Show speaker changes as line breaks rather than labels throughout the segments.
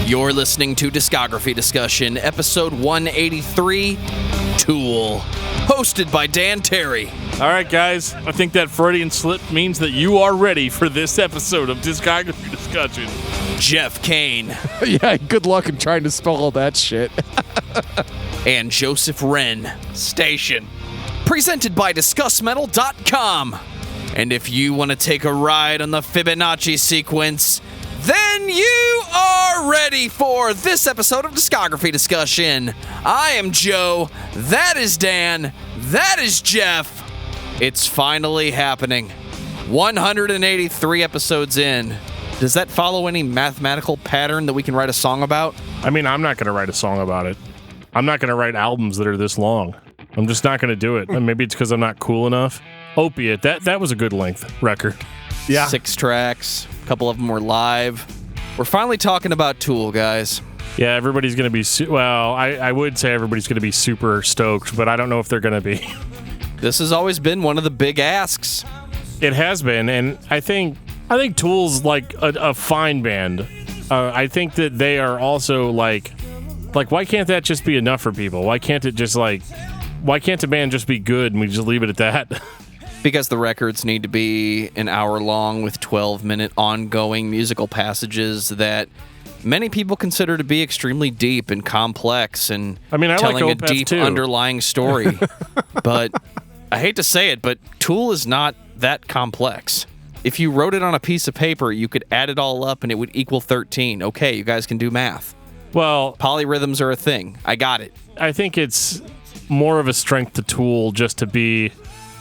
You're listening to Discography Discussion, episode 183, Tool, hosted by Dan Terry.
All right, guys, I think that Freudian slip means that you are ready for this episode of Discography Discussion.
Geoff Kane.
Yeah, good luck in trying to spell all that shit.
And Joseph Wren. Station. Presented by discussmetal.com. And if you want to take a ride on the Fibonacci sequence, then you are ready for this episode of Discography Discussion. I am Joe. That is Dan. That is Geoff. It's finally happening. 183 episodes in. Does that follow any mathematical pattern that we can write a song about?
I mean, I'm not going to write a song about it. I'm not going to write albums that are this long. I'm just not going to do it. And maybe it's because I'm not cool enough. Opiate, that was a good length record.
Yeah.
6 tracks. A couple of them were live. We're finally talking about Tool, guys.
Yeah, everybody's going to be... I would say everybody's going to be super stoked, but I don't know if they're going to be.
This has always been one of the big asks.
It has been, and I think Tool's like a fine band. I think that they are also like why can't that just be enough for people? Why can't it just why can't a band just be good and we just leave it at that?
Because the records need to be an hour long with 12-minute ongoing musical passages that many people consider to be extremely deep and complex and
I
telling
like
a deep
too.
underlying story. But I hate to say it, but Tool is not that complex. If you wrote it on a piece of paper, you could add it all up and it would equal 13. Okay, you guys can do math.
Well,
polyrhythms are a thing. I got it.
I think it's more of a strength to Tool just to be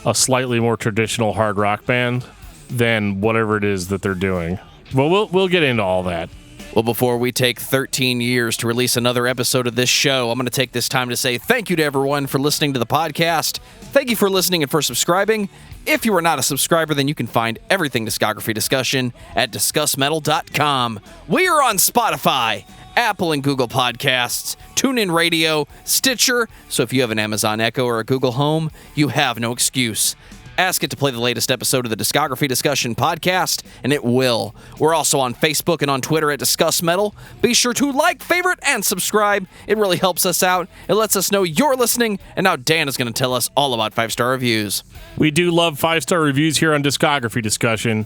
a slightly more traditional hard rock band than whatever it is that they're doing. Well, we'll get into all that.
Well, before we take 13 years to release another episode of this show, I'm going to take this time to say thank you to everyone for listening to the podcast. Thank you for listening and for subscribing. If you are not a subscriber, then you can find everything Discography Discussion at discussmetal.com. We are on Spotify, Apple and Google Podcasts, TuneIn Radio, Stitcher, so if you have an Amazon Echo or a Google Home, you have no excuse. Ask it to play the latest episode of the Discography Discussion podcast, and it will. We're also on Facebook and on Twitter at Discuss Metal. Be sure to like, favorite, and subscribe. It really helps us out. It lets us know you're listening, and now Dan is going to tell us all about 5-star reviews.
We do love 5-star reviews here on Discography Discussion.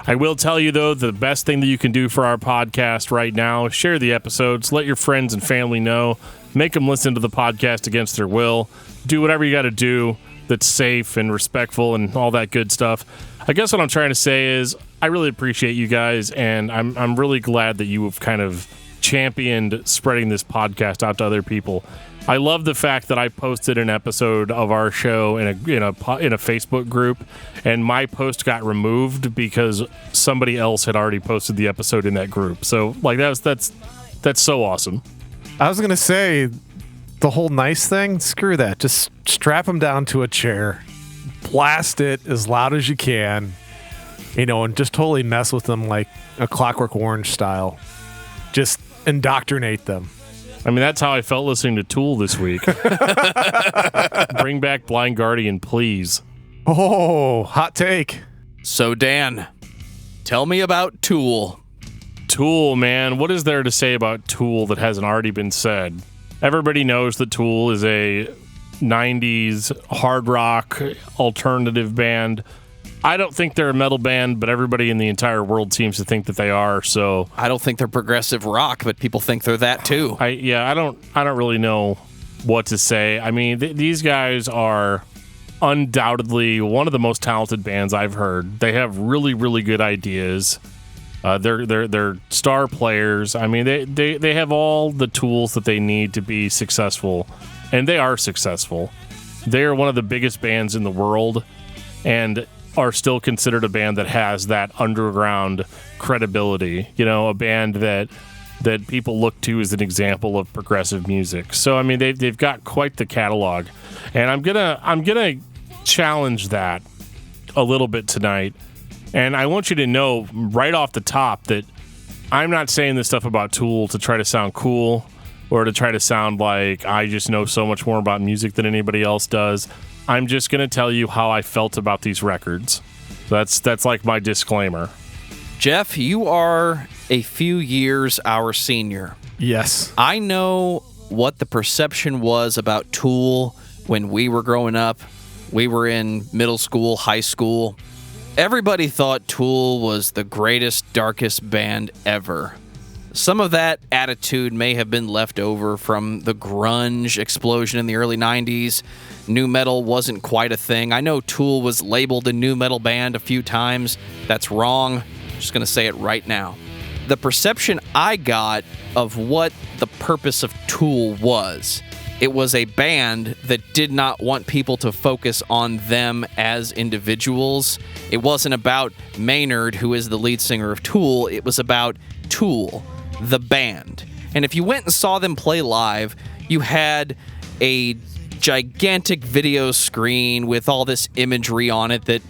I will tell you, though, the best thing that you can do for our podcast right now is share the episodes, let your friends and family know, make them listen to the podcast against their will, do whatever you got to do that's safe and respectful and all that good stuff. I guess what I'm trying to say is I really appreciate you guys, and I'm really glad that you have kind of championed spreading this podcast out to other people. I love the fact that I posted an episode of our show in a Facebook group, and my post got removed because somebody else had already posted the episode in that group. So that's so awesome.
I was going to say, the whole nice thing, screw that. Just strap them down to a chair, blast it as loud as you can, and just totally mess with them like a Clockwork Orange style. Just indoctrinate them.
I mean, that's how I felt listening to Tool this week. Bring back Blind Guardian, please.
Oh, hot take.
So, Dan, tell me about Tool.
Tool, man. What is there to say about Tool that hasn't already been said? Everybody knows that Tool is a 90s hard rock alternative band. I don't think they're a metal band, but everybody in the entire world seems to think that they are. So
I don't think they're progressive rock, but people think they're that too.
I don't really know what to say. I mean, these guys are undoubtedly one of the most talented bands I've heard. They have really, really good ideas. They're star players. I mean, they have all the tools that they need to be successful, and they are successful. They are one of the biggest bands in the world, and are still considered a band that has that underground credibility. A band that people look to as an example of progressive music. So I mean, they've got quite the catalog, and I'm gonna challenge that a little bit tonight. And I want you to know right off the top that I'm not saying this stuff about Tool to try to sound cool or to try to sound like I just know so much more about music than anybody else does. I'm just going to tell you how I felt about these records. That's like my disclaimer.
Geoff, you are a few years our senior.
Yes.
I know what the perception was about Tool when we were growing up. We were in middle school, high school. Everybody thought Tool was the greatest, darkest band ever. Some of that attitude may have been left over from the grunge explosion in the early 90s. Nu metal wasn't quite a thing. I know Tool was labeled a nu metal band a few times. That's wrong. I'm just going to say it right now. The perception I got of what the purpose of Tool was, it was a band that did not want people to focus on them as individuals. It wasn't about Maynard, who is the lead singer of Tool. It was about Tool, the band. And if you went and saw them play live, you had a gigantic video screen with all this imagery on it that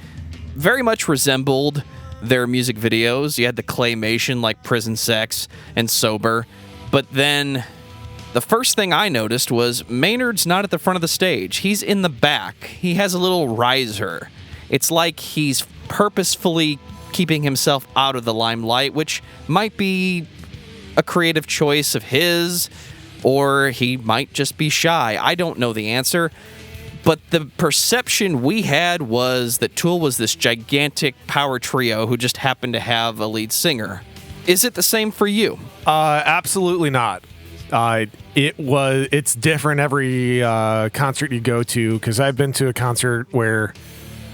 very much resembled their music videos. You had the claymation like Prison Sex and Sober. But then the first thing I noticed was Maynard's not at the front of the stage. He's in the back. He has a little riser. It's like he's purposefully keeping himself out of the limelight, which might be a creative choice of his, or he might just be shy. I don't know the answer. But the perception we had was that Tool was this gigantic power trio who just happened to have a lead singer. Is it the same for you?
Absolutely not. It's different every concert you go to, because I've been to a concert where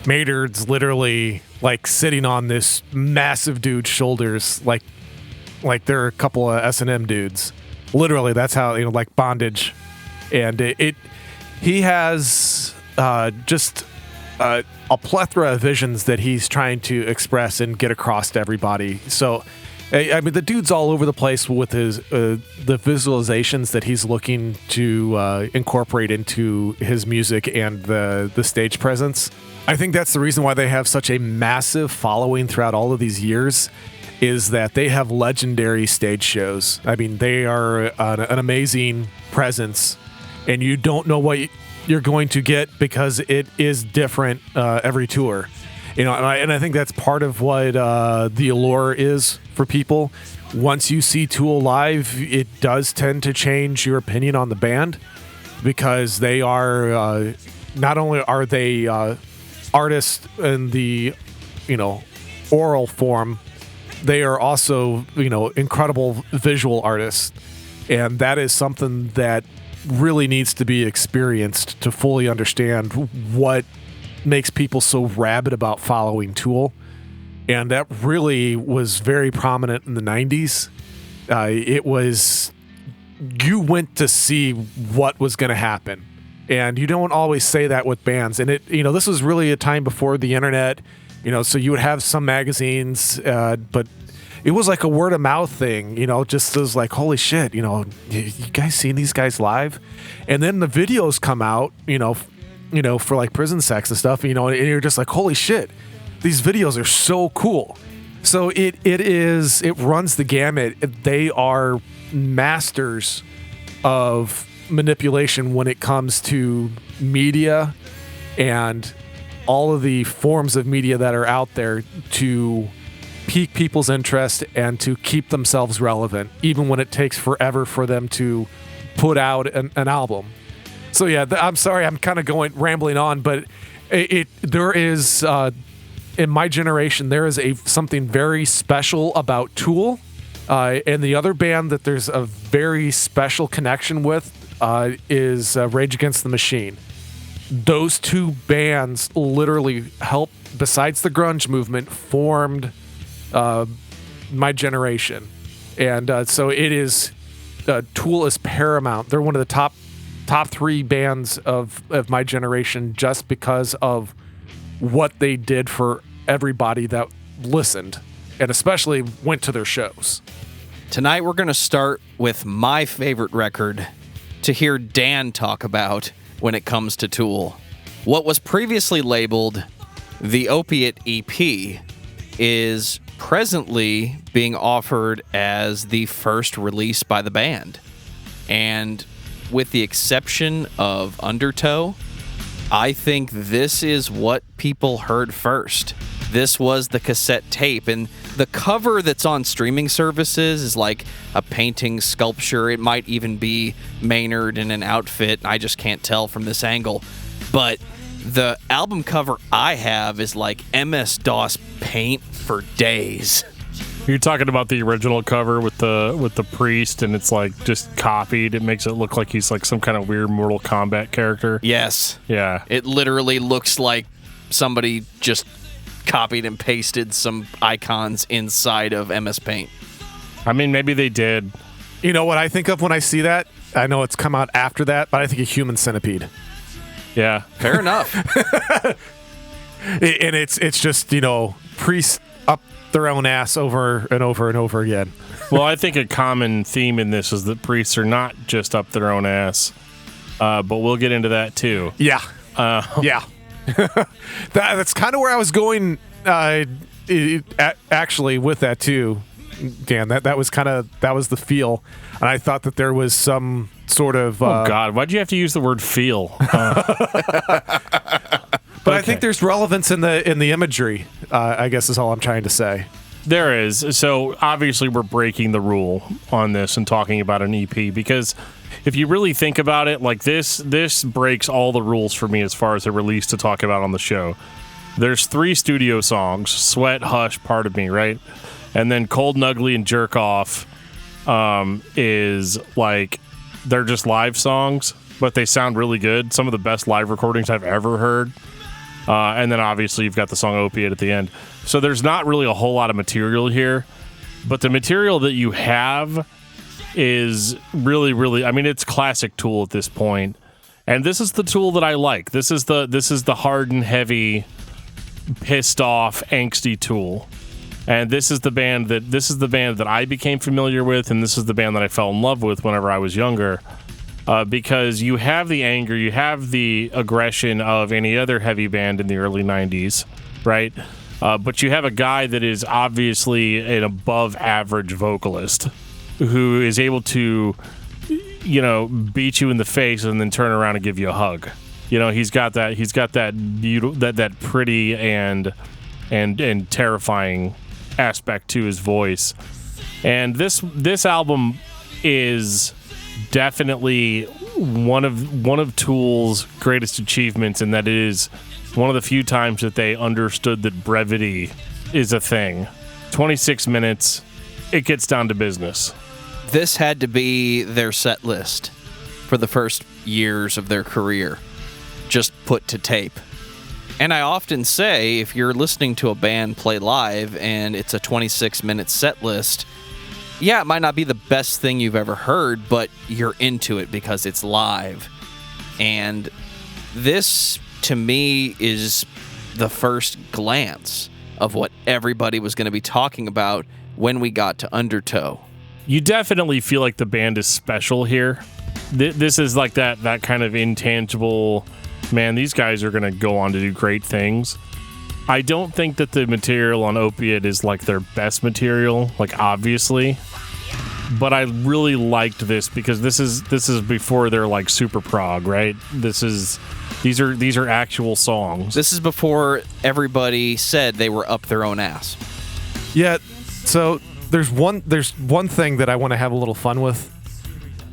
Maynard's literally like sitting on this massive dude's shoulders, like they're a couple of S&M dudes. Literally, that's how, like Bondage. And he has just a plethora of visions that he's trying to express and get across to everybody. So, I mean, the dude's all over the place with his the visualizations that he's looking to incorporate into his music and the stage presence. I think that's the reason why they have such a massive following throughout all of these years, is that they have legendary stage shows. I mean, they are an amazing presence, and you don't know what you're going to get because it is different every tour. And I think that's part of what the allure is for people. Once you see Tool live, it does tend to change your opinion on the band, because they are not only are they artists in the oral form, they are also incredible visual artists, and that is something that really needs to be experienced to fully understand what makes people so rabid about following Tool. And that really was very prominent in the 90s. It was, you went to see what was going to happen, and you don't always say that with bands. And this was really a time before the internet, so you would have some magazines, but it was like a word of mouth thing, just as like, holy shit, you guys seen these guys live? And then the videos come out, for like Prison Sex and stuff, and you're just like, holy shit, these videos are so cool. So it runs the gamut. They are masters of manipulation when it comes to media and all of the forms of media that are out there to pique people's interest and to keep themselves relevant, even when it takes forever for them to put out an album. So yeah, I'm sorry, I'm kind of rambling on, but there is in my generation there is something very special about Tool, and the other band that there's a very special connection with is Rage Against the Machine. Those two bands literally helped, besides the grunge movement, formed my generation. And so it is, Tool is paramount. They're one of the top three bands of my generation, just because of what they did for everybody that listened and especially went to their shows.
Tonight we're going to start with my favorite record to hear Dan talk about when it comes to Tool. What was previously labeled the Opiate EP is presently being offered as the first release by the band. And with the exception of Undertow, I think this is what people heard first. This was the cassette tape, and The cover that's on streaming services is like a painting, sculpture. It might even be Maynard in an outfit. I just can't tell from this angle. But the album cover I have is like MS-DOS paint for days.
You're talking about the original cover with the priest, and it's like just copied. It makes it look like he's like some kind of weird Mortal Kombat character.
Yes.
Yeah.
It literally looks like somebody just copied and pasted some icons inside of MS Paint.
I mean, maybe they did.
You know what I think of when I see that? I know it's come out after that, but I think of Human Centipede.
Yeah.
Fair enough.
And it's just, priests up their own ass over and over and over again.
Well, I think a common theme in this is that priests are not just up their own ass, but we'll get into that too.
Yeah. Yeah. That's kind of where I was going actually with that too, Dan. That was the feel. And I thought that there was some sort of...
oh, God. Why'd you have to use the word feel?
But I think there's relevance in the imagery, I guess is all I'm trying to say.
There is. So obviously we're breaking the rule on this and talking about an EP because if you really think about it, like this breaks all the rules for me as far as a release to talk about on the show. There's 3 studio songs, Sweat, Hush, Part of Me, right? And then Cold and Ugly and Jerk Off is like, they're just live songs, but they sound really good. Some of the best live recordings I've ever heard. And then obviously you've got the song Opiate at the end. So there's not really a whole lot of material here, but the material that you have is really, really, I mean, it's classic Tool at this point. And this is the Tool that I like. This is the hard and heavy, pissed off, angsty Tool. And this is the band that I became familiar with, and this is the band that I fell in love with whenever I was younger. Because you have the anger, you have the aggression of any other heavy band in the early 90s, right? But you have a guy that is obviously an above average vocalist who is able to, beat you in the face and then turn around and give you a hug. He's got that pretty and terrifying aspect to his voice. And this album is definitely one of Tool's greatest achievements, in that it is one of the few times that they understood that brevity is a thing. 26 minutes, it gets down to business.
This had to be their set list for the first years of their career, just put to tape. And I often say, if you're listening to a band play live and it's a 26-minute set list, yeah, it might not be the best thing you've ever heard, but you're into it because it's live. And this, to me, is the first glance of what everybody was going to be talking about when we got to Undertow.
You definitely feel like the band is special here. This is like that kind of intangible, man, these guys are going to go on to do great things. I don't think that the material on Opiate is like their best material, like obviously. But I really liked this because this is before they're like super prog, right? These are actual songs.
This is before everybody said they were up their own ass.
Yeah, so there's one thing that I want to have a little fun with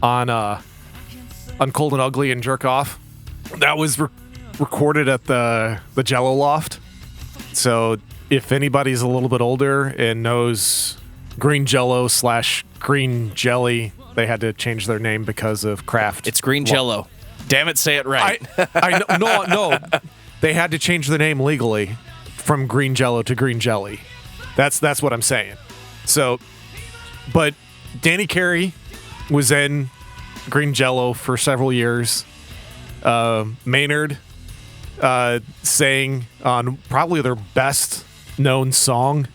on Cold and Ugly and Jerk Off. That was recorded at the Jello Loft. So if anybody's a little bit older and knows Green Jello / Green Jelly, they had to change their name because of Kraft.
It's Green Jello. Damn it, say it right.
I know, no. They had to change their name legally from Green Jello to Green Jelly. That's what I'm saying. So, but Danny Carey was in Green Jello for several years. Maynard sang on probably their best known song,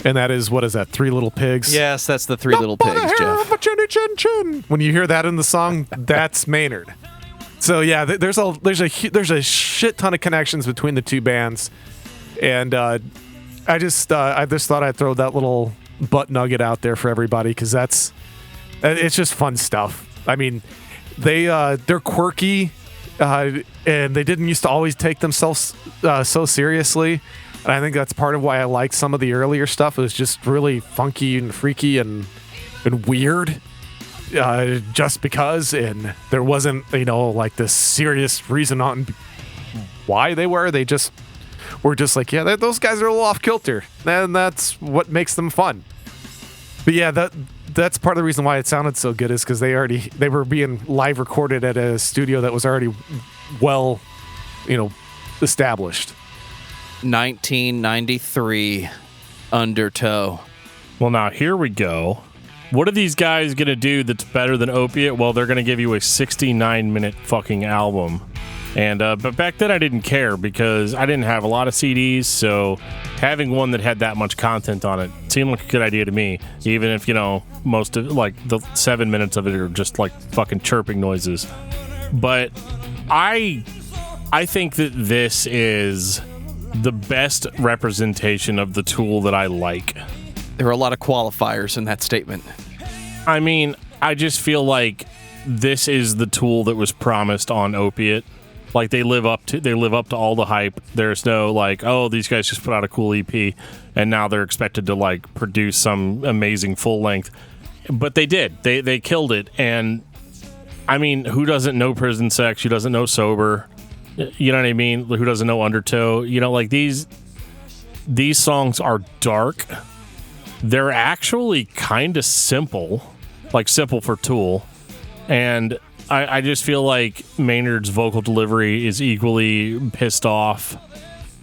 and that is, what is that, Three Little Pigs?
Yes, that's the Three Little Pigs, Geoff.
Chin, chin. When you hear that in the song, that's Maynard. So yeah, there's a shit ton of connections between the two bands, and I just thought I'd throw that little butt nugget out there for everybody, because it's just fun stuff. I mean, they're quirky, and they didn't used to always take themselves so seriously. And I think that's part of why I like some of the earlier stuff. It was just really funky and freaky and weird. Just because, and there wasn't, like this serious reason on why they were. They just were just like, yeah, those guys are a little off kilter, and that's what makes them fun. But yeah, that's part of the reason why it sounded so good is because they were being live recorded at a studio that was already well, established.
1993, Undertow.
Well, now here we go. What are these guys going to do that's better than Opiate? Well, they're going to give you a 69-minute fucking album. And but back then I didn't care because I didn't have a lot of CDs, so having one that had that much content on it seemed like a good idea to me, even if, most of, like, the 7 minutes of it are just, like, fucking chirping noises. But I think that this is the best representation of the Tool that I like.
There are a lot of qualifiers in that statement.
I mean, I just feel like this is the Tool that was promised on Opiate. Like, they live up to all the hype. There's no like, oh, these guys just put out a cool EP and now they're expected to like produce some amazing full length. But they did. They killed it. And I mean, who doesn't know Prison Sex? Who doesn't know Sober? You know what I mean? Who doesn't know Undertow? Like these songs are dark. They're actually kind of simple, like simple for Tool. And I just feel like Maynard's vocal delivery is equally pissed off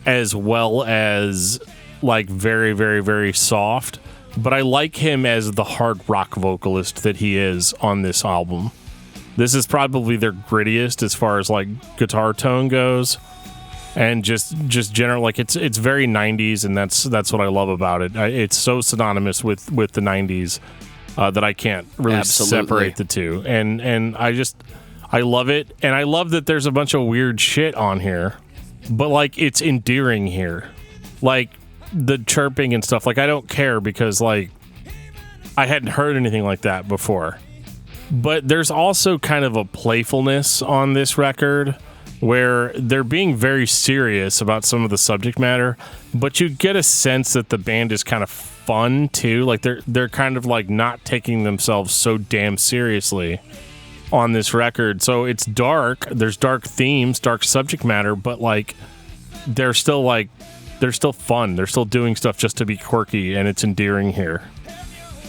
as well as like very, very, very soft. But I like him as the hard rock vocalist that he is on this album. This is probably their grittiest as far as like guitar tone goes. And just general, like it's very 90s, and that's what I love about it. It's so synonymous with the 90s that I can't really separate the two. And I love it, and I love that there's a bunch of weird shit on here, but like it's endearing here, like the chirping and stuff. Like I don't care because like I hadn't heard anything like that before. But there's also kind of a playfulness on this record, where they're being very serious about some of the subject matter, but you get a sense that the band is kind of fun too. Like they're kind of like not taking themselves so damn seriously on this record. So it's dark. There's dark themes, dark subject matter, but like they're still fun. They're still doing stuff just to be quirky, and it's endearing here.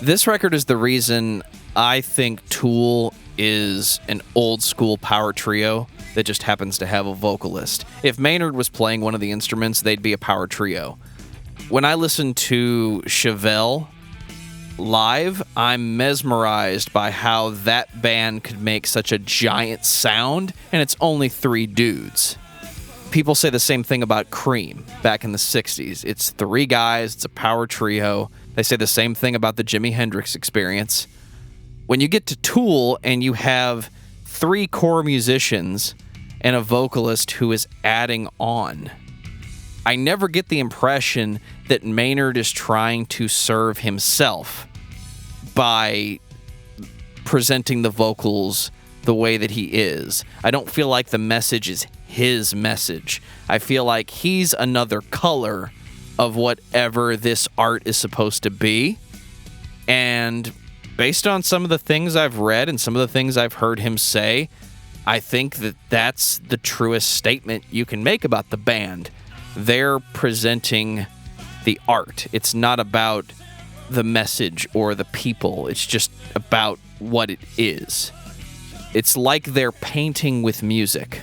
This record is the reason I think Tool is an old school power trio that just happens to have a vocalist. If Maynard was playing one of the instruments, they'd be a power trio. When I listen to Chevelle live, I'm mesmerized by how that band could make such a giant sound, and it's only 3 dudes. People say the same thing about Cream back in the 60s. It's 3 guys, it's a power trio. They say the same thing about the Jimi Hendrix Experience. When you get to Tool and you have 3 core musicians and a vocalist who is adding on, I never get the impression that Maynard is trying to serve himself by presenting the vocals the way that he is. I don't feel like the message is his message. I feel like he's another color of whatever this art is supposed to be. And based on some of the things I've read and some of the things I've heard him say, I think that that's the truest statement you can make about the band. They're presenting the art. It's not about the message or the people. It's just about what it is. It's like they're painting with music.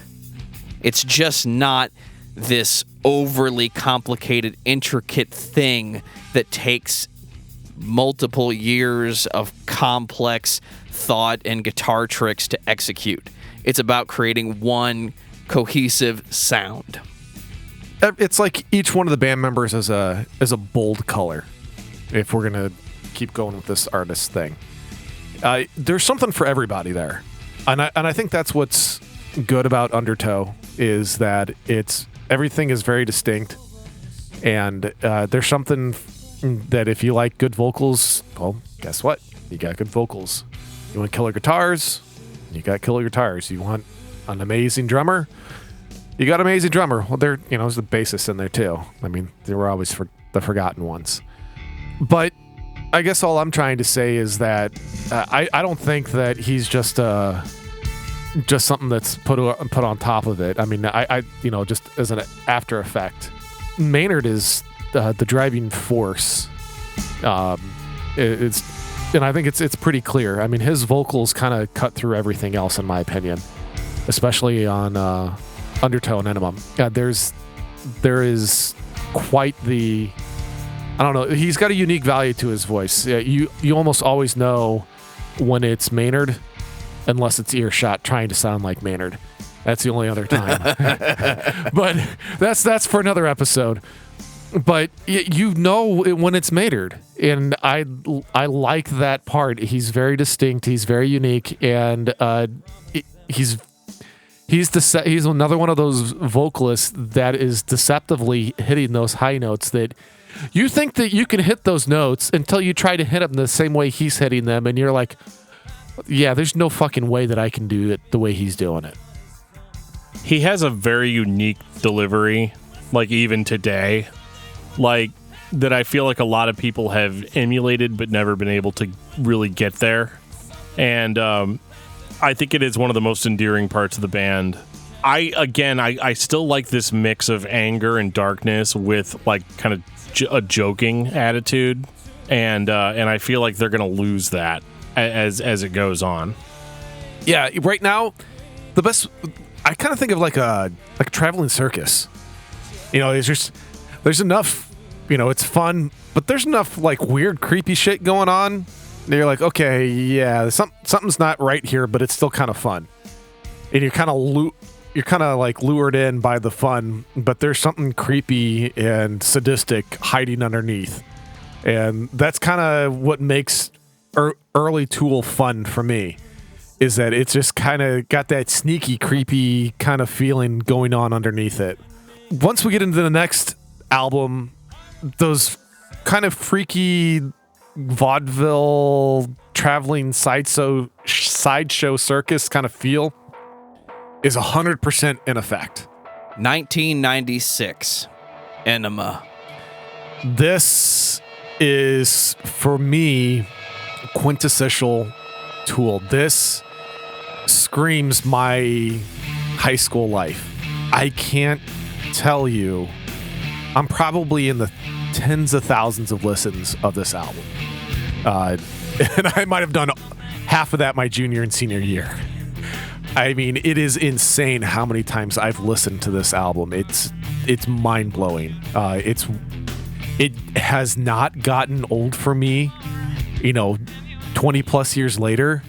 It's just not this overly complicated, intricate thing that takes multiple years of complex thought and guitar tricks to execute. It's about creating one cohesive sound.
It's like each one of the band members is a bold color, if we're going to keep going with this artist thing. There's something for everybody there. And I think that's what's good about Undertow, is that everything is very distinct, and there's something that if you like good vocals, well, guess what? You got good vocals. You want killer guitars? You got killer guitars. You want an amazing drummer? You got an amazing drummer. Well, there's the bassist in there too. I mean, they were always the forgotten ones. But I guess all I'm trying to say is that I don't think that he's just something that's put on top of it. I mean, I just as an after effect. Maynard is the driving force. And I think it's pretty clear. I mean, his vocals kind of cut through everything else, in my opinion, especially on Undertow and Enema. There is quite the, I don't know. He's got a unique value to his voice. You almost always know when it's Maynard, unless it's Earshot trying to sound like Maynard. That's the only other time. But that's for another episode. But you know when it's Maynard, and I like that part. He's very distinct. He's very unique, and he's another one of those vocalists that is deceptively hitting those high notes that you think that you can hit those notes until you try to hit them the same way he's hitting them, and you're like, yeah, there's no fucking way that I can do it the way he's doing it.
He has a very unique delivery, like even today. Like, that I feel like a lot of people have emulated but never been able to really get there. And I think it is one of the most endearing parts of the band. I still like this mix of anger and darkness with like kind of a joking attitude. And I feel like they're going to lose that as it goes on.
Yeah, right now, the best, I kind of think of like a traveling circus. There's enough, it's fun, but there's enough like weird, creepy shit going on. And you're like, okay, yeah, something's not right here, but it's still kind of fun. And you're kind of like lured in by the fun, but there's something creepy and sadistic hiding underneath. And that's kind of what makes early Tool fun for me, is that it's just kind of got that sneaky, creepy kind of feeling going on underneath it. Once we get into the next album, those kind of freaky vaudeville traveling sideshow circus kind of feel is 100% in effect.
1996, Enema.
This is, for me, quintessential Tool. This screams my high school life. I can't tell you, I'm probably in the tens of thousands of listens of this album. And I might have done half of that my junior and senior year. I mean, it is insane how many times I've listened to this album. It's mind-blowing. It has not gotten old for me. 20 plus years later,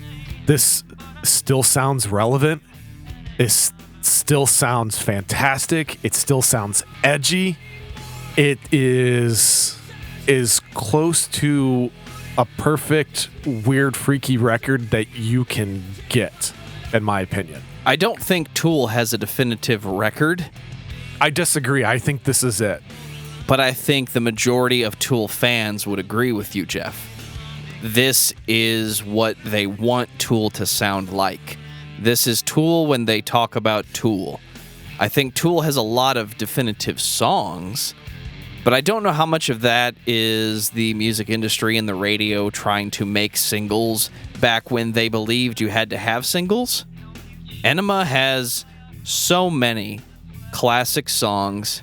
this still sounds relevant. It still sounds fantastic. It still sounds edgy. It is close to a perfect, weird, freaky record that you can get, in my opinion.
I don't think Tool has a definitive record.
I disagree. I think this is it.
But I think the majority of Tool fans would agree with you, Geoff. This is what they want Tool to sound like. This is Tool when they talk about Tool. I think Tool has a lot of definitive songs, but I don't know how much of that is the music industry and the radio trying to make singles back when they believed you had to have singles. Enema has so many classic songs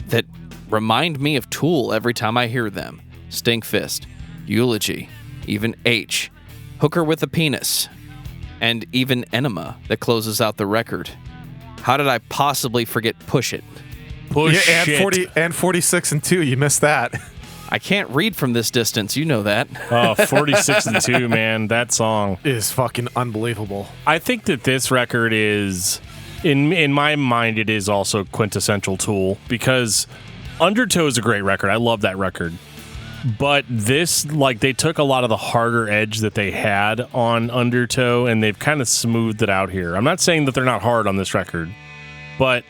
that remind me of Tool every time I hear them. Stinkfist, Eulogy, even H, Hooker with a Penis, and even Enema that closes out the record. How did I possibly forget Push It?
Push it.
And 46 and 2, you missed that.
I can't read from this distance, you know that.
46 and 2, man, that song
is fucking unbelievable.
I think that this record is, in my mind, it is also quintessential Tool, because Undertow is a great record. I love that record. But this, like, they took a lot of the harder edge that they had on Undertow, and they've kind of smoothed it out here. I'm not saying that they're not hard on this record, but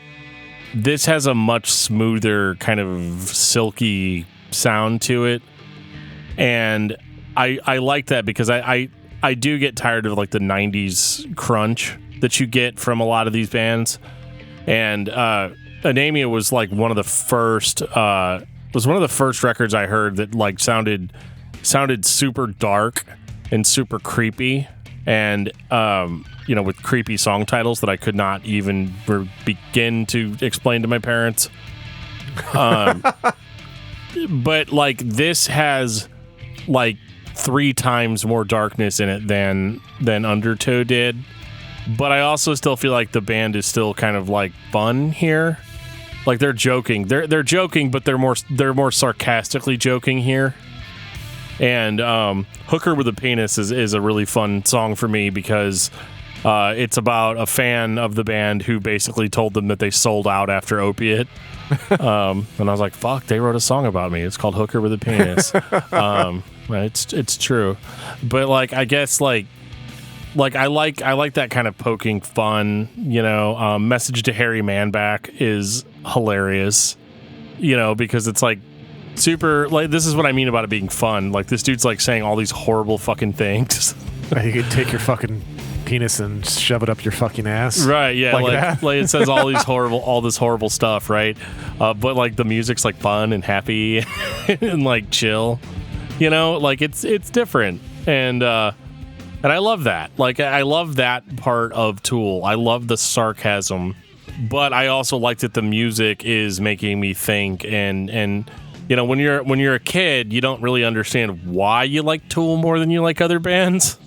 this has a much smoother, kind of silky sound to it. And I like that, because I do get tired of, like, the 90s crunch that you get from a lot of these bands. And Anemia was like one of the first records I heard that like sounded super dark and super creepy, and with creepy song titles that I could not even begin to explain to my parents. But like this has like 3 times more darkness in it than Undertow did. But I also still feel like the band is still kind of like fun here. Like they're joking. They're joking, but they're more sarcastically joking here. And Hooker with a Penis is a really fun song for me because it's about a fan of the band who basically told them that they sold out after Opiate. And I was like, fuck, they wrote a song about me. It's called Hooker with a Penis. It's true. But like I guess like I like that kind of poking fun, Message to Harry Manback is hilarious, because it's like super, like, this is what I mean about it being fun. Like, this dude's like saying all these horrible fucking things.
You could take your fucking penis and shove it up your fucking ass.
Right, yeah.
Like
it says all this horrible stuff, right? But like the music's like fun and happy and like chill. Like it's different. And I love that. Like I love that part of Tool. I love the sarcasm. But I also like that the music is making me think, and when you're a kid, you don't really understand why you like Tool more than you like other bands.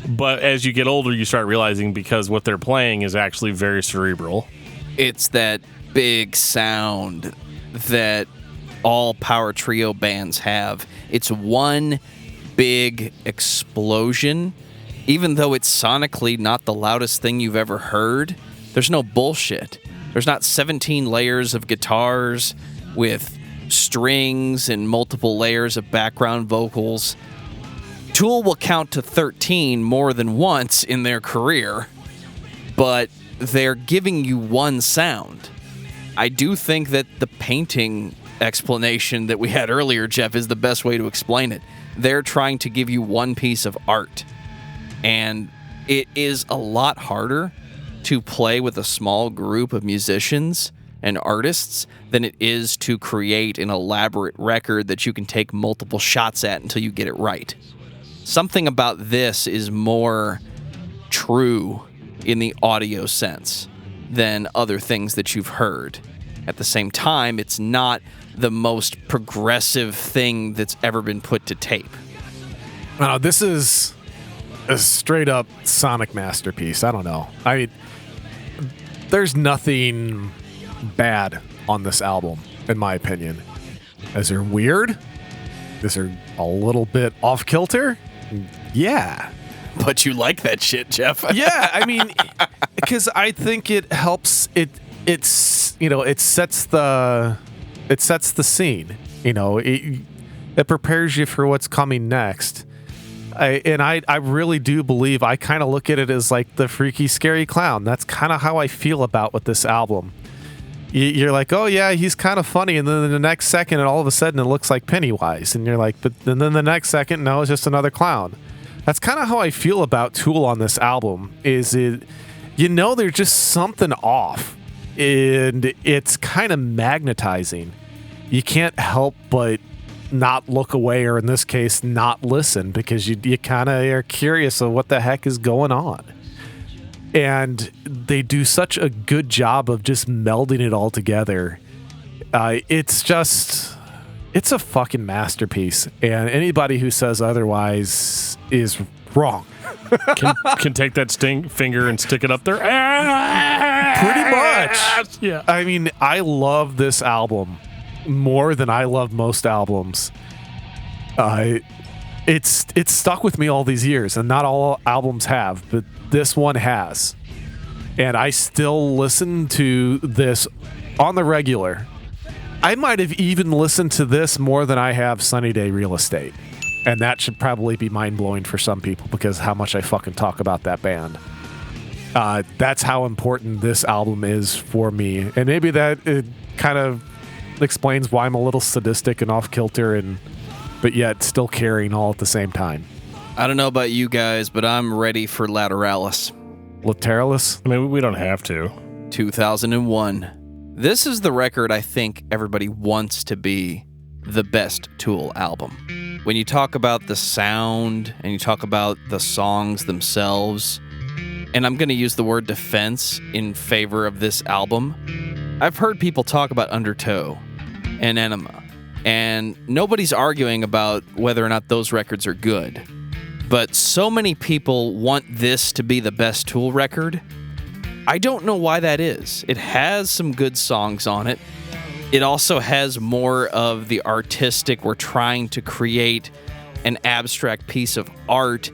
But as you get older, you start realizing because what they're playing is actually very cerebral.
It's that big sound that all power trio bands have. It's one big explosion. Even though it's sonically not the loudest thing you've ever heard, there's no bullshit. There's not 17 layers of guitars with strings and multiple layers of background vocals. Tool will count to 13 more than once in their career, but they're giving you one sound. I do think that the painting explanation that we had earlier, Geoff, is the best way to explain it. They're trying to give you one piece of art, and it is a lot harder to play with a small group of musicians and artists than it is to create an elaborate record that you can take multiple shots at until you get it right. Something about this is more true in the audio sense than other things that you've heard. At the same time, it's not the most progressive thing that's ever been put to tape.
This is a straight up sonic masterpiece. I don't know. I mean, there's nothing bad on this album, in my opinion. Is there weird? Is there a little bit off kilter? Yeah.
But you like that shit, Geoff.
Yeah, I mean, because I think it helps. It sets the scene. It prepares you for what's coming next. I really do believe, I kind of look at it as like the freaky, scary clown. That's kind of how I feel about with this album. You're like, oh yeah, he's kind of funny, and then the next second, and all of a sudden, it looks like Pennywise, and you're like, but and then the next second, no, it's just another clown. That's kind of how I feel about Tool on this album. There's just something off, and it's kind of magnetizing. You can't help but not look away, or in this case, not listen, because you kind of are curious of what the heck is going on. And they do such a good job of just melding it all together. It's a fucking masterpiece. And anybody who says otherwise is wrong.
Can take that finger and stick it up there.
Pretty much.
Yeah.
I mean, I love this album more than I love most albums. It's stuck with me all these years, and not all albums have, but this one has. And I still listen to this on the regular. I might have even listened to this more than I have Sunny Day Real Estate. And that should probably be mind-blowing for some people, because how much I fucking talk about that band. That's how important this album is for me. And maybe that it kind of explains why I'm a little sadistic and off-kilter, but yet still caring all at the same time.
I don't know about you guys, but I'm ready for Lateralis.
Lateralis?
I mean, we don't have to.
2001. This is the record I think everybody wants to be the best Tool album. When you talk about the sound and you talk about the songs themselves, and I'm going to use the word defense in favor of this album, I've heard people talk about Undertow and Enema, and nobody's arguing about whether or not those records are good. But so many people want this to be the best Tool record. I don't know why that is. It has some good songs on it. It also has more of the artistic. We're trying to create an abstract piece of art,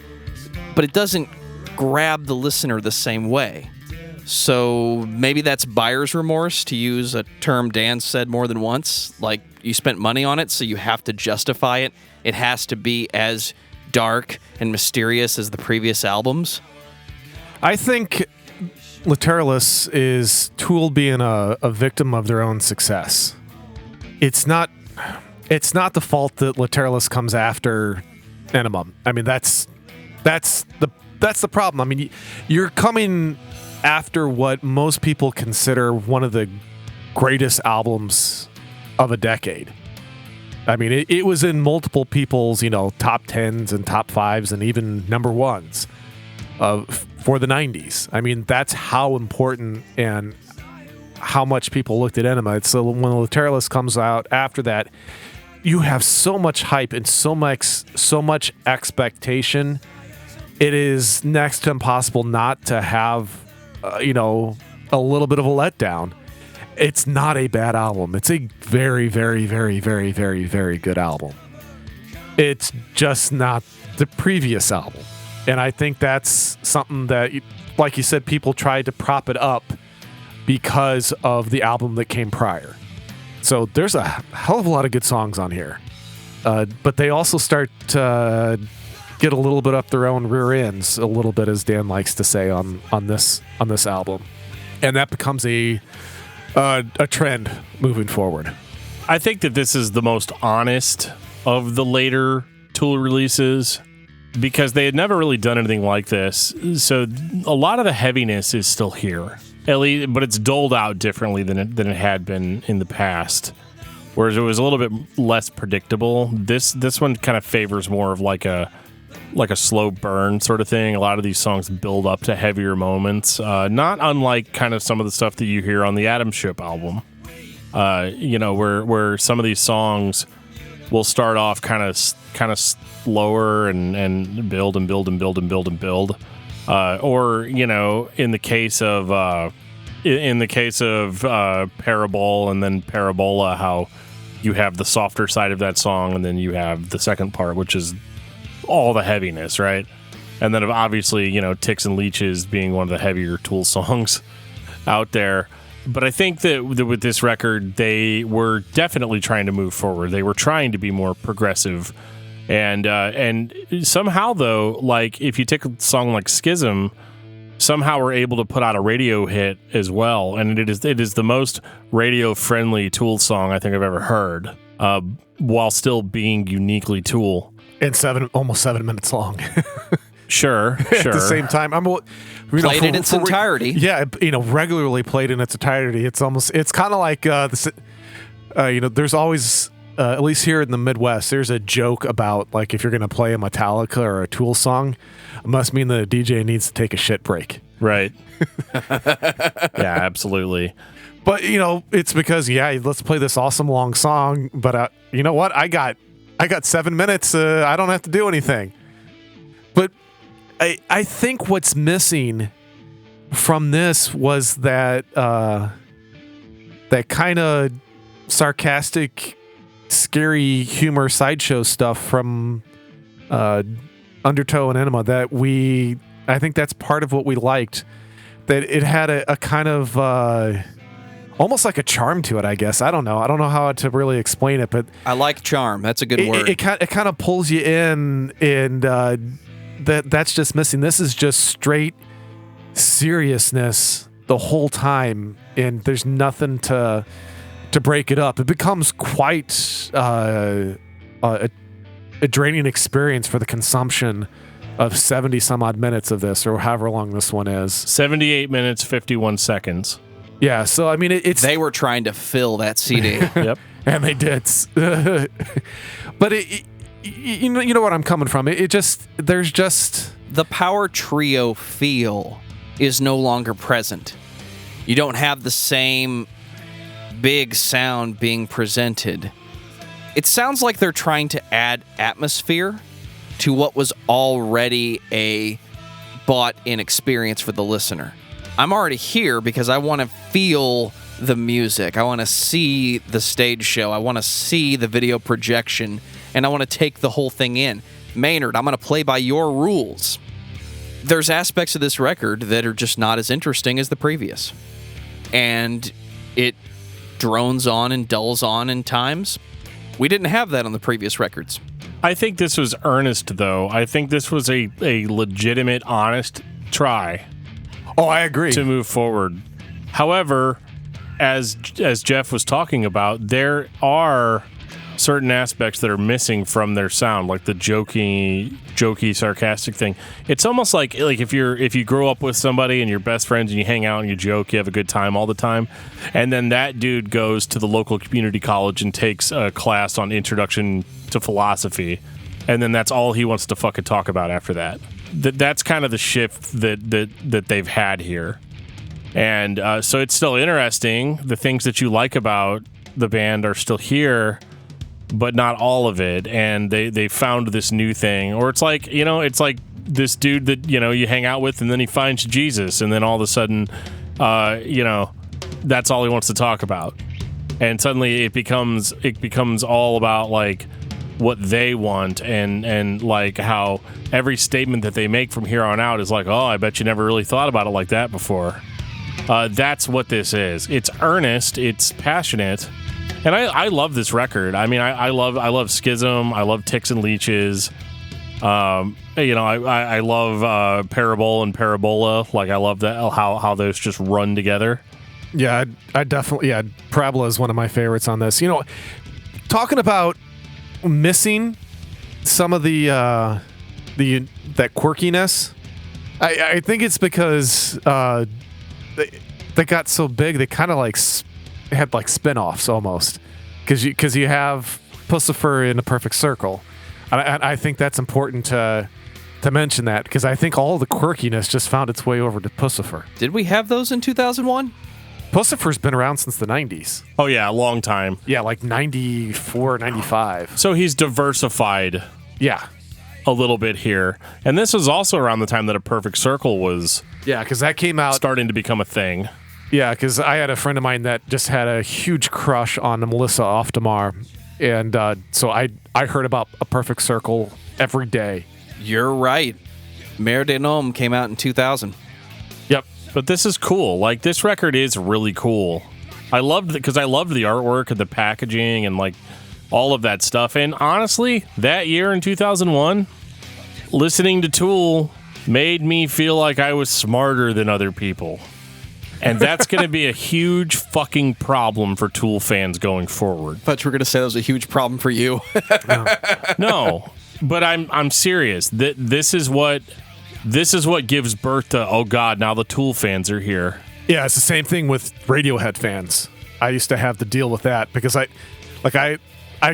but it doesn't grab the listener the same way. So maybe that's buyer's remorse, to use a term Dan said more than once. Like, you spent money on it, so you have to justify it. It has to be as dark and mysterious as the previous albums.
I think Lateralus is Tool being a victim of their own success. It's not the fault that Lateralus comes after Enema. I mean, that's the problem. I mean, you're coming after what most people consider one of the greatest albums of a decade. I mean, it was in multiple people's, top 10s and top 5s and even number 1s for the 90s. I mean, that's how important and how much people looked at Enema. So when Lateralus comes out after that, you have so much hype and so much expectation. It is next to impossible not to have, a little bit of a letdown. It's not a bad album. It's a very, very, very, very, very, very good album. It's just not the previous album. And I think that's something that, like you said, people tried to prop it up because of the album that came prior. So there's a hell of a lot of good songs on here. But they also start to get a little bit up their own rear ends, a little bit, as Dan likes to say on this album. And that becomes a trend moving forward.
I think that this is the most honest of the later Tool releases, because they had never really done anything like this. So a lot of the heaviness is still here, at least, but it's doled out differently than it had been in the past. Whereas it was a little bit less predictable. This one kind of favors more of like a slow burn sort of thing. A lot of these songs build up to heavier moments, not unlike kind of some of the stuff that you hear on the Atom Ship album. Where some of these songs will start off kind of slower and build and build and build and build and build. Or in the case of Parabol and then Parabola, how you have the softer side of that song, and then you have the second part, which is all the heaviness, right? And then obviously, Ticks and Leeches being one of the heavier Tool songs out there. But I think that with this record, they were definitely trying to move forward. They were trying to be more progressive. And somehow, though, like, if you take a song like Schism, somehow we're able to put out a radio hit as well. And it is the most radio-friendly Tool song I think I've ever heard, while still being uniquely Tool.
And almost 7 minutes long.
Sure.
At the same time,
played in its entirety.
Yeah, regularly played in its entirety. It's kind of like there's always, at least here in the Midwest, there's a joke about, like, if you're going to play a Metallica or a Tool song, it must mean that a DJ needs to take a shit break.
Right. Yeah, absolutely.
But it's because let's play this awesome long song. But you know what? I got 7 minutes. I don't have to do anything. But I think what's missing from this was that kind of sarcastic, scary humor sideshow stuff from Undertow and Enema I think that's part of what we liked. That it had a kind of almost like a charm to it, I guess. I don't know how to really explain it, but
I like charm. That's a good word.
It kind of pulls you in, and that's just missing. This is just straight seriousness the whole time, and there's nothing to break it up. It becomes quite a draining experience for the consumption of 70 some odd minutes of this, or however long this one is.
78 minutes, 51 seconds.
Yeah, so I mean, it's
They were trying to fill that CD.
Yep.
and they did, but you know what I'm coming from. There's just
The power trio feel is no longer present. You don't have the same big sound being presented. It sounds like they're trying to add atmosphere to what was already a bought-in experience for the listener. I'm already here because I want to feel the music. I want to see the stage show. I want to see the video projection, and I want to take the whole thing in. Maynard, I'm going to play by your rules. There's aspects of this record that are just not as interesting as the previous. And it drones on and dulls on in times. We didn't have that on the previous records.
I think this was earnest, though. I think this was a legitimate, honest try.
Oh, I agree.
To move forward. However, as Geoff was talking about, there are certain aspects that are missing from their sound, like the jokey, sarcastic thing. It's almost like if you grow up with somebody and you're best friends and you hang out and you joke, you have a good time all the time, and then that dude goes to the local community college and takes a class on introduction to philosophy, and then that's all he wants to fucking talk about after that. That's kind of the shift that they've had here. And so it's still interesting. The things that you like about the band are still here, but not all of it. And they found this new thing. Or it's like this dude that, you hang out with and then he finds Jesus. And then all of a sudden, that's all he wants to talk about. And suddenly it becomes all about like what they want and like how every statement that they make from here on out is like, oh, I bet you never really thought about it like that before. That's what this is. It's earnest. It's passionate. And I love this record. I mean, I love Schism. I love Ticks and Leeches. I love Parabole and Parabola. Like, I love that how those just run together.
Yeah, I definitely. Yeah, Parabola is one of my favorites on this. Talking about missing some of that quirkiness. I think it's because they got so big. They kind of like had like spin-offs almost, because you have Pussifer in A Perfect Circle. I think that's important to mention that, because I think all the quirkiness just found its way over to Pussifer.
Did we have those in 2001?
Pussifer's been around since the 90s.
Oh, yeah, a long time.
Yeah, like 94, 95.
So he's diversified
Yeah.
a little bit here. And this was also around the time that A Perfect Circle was
Yeah, because that came out...
starting to become a thing.
Yeah, because I had a friend of mine that just had a huge crush on Melissa Oftamar. And so I heard about A Perfect Circle every day.
You're right. Mare de Nom came out in 2000.
Yep. But this is cool. Like, this record is really cool. I loved it because I loved the artwork and the packaging and, like, all of that stuff. And honestly, that year in 2001, listening to Tool made me feel like I was smarter than other people. And that's going to be a huge fucking problem for Tool fans going forward.
I thought you were going to say that was a huge problem for you.
No, but I'm serious. This is what gives birth to, oh God, now the Tool fans are here.
Yeah, it's the same thing with Radiohead fans. I used to have to deal with that because I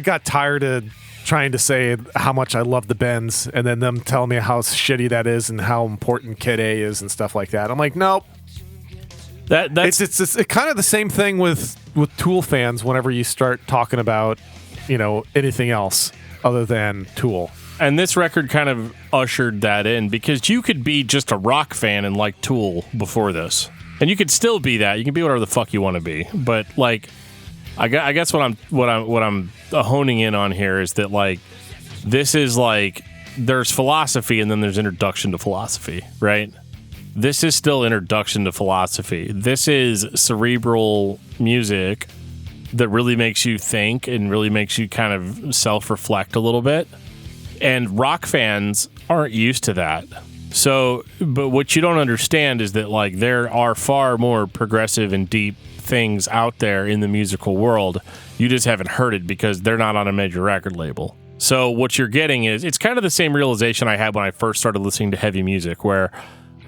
got tired of trying to say how much I love the Bends and then them telling me how shitty that is and how important Kid A is and stuff like that. I'm like, nope. It's kind of the same thing with Tool fans whenever you start talking about, anything else other than Tool.
And this record kind of ushered that in, because you could be just a rock fan and like Tool before this. And you could still be that. You can be whatever the fuck you want to be. But like, I guess what I'm honing in on here is that, like, this is like, there's philosophy and then there's introduction to philosophy, right? This is still introduction to philosophy. This is cerebral music that really makes you think and really makes you kind of self-reflect a little bit. And rock fans aren't used to that. So, but what you don't understand is that, like, there are far more progressive and deep things out there in the musical world. You just haven't heard it because they're not on a major record label. So what you're getting is, it's kind of the same realization I had when I first started listening to heavy music, where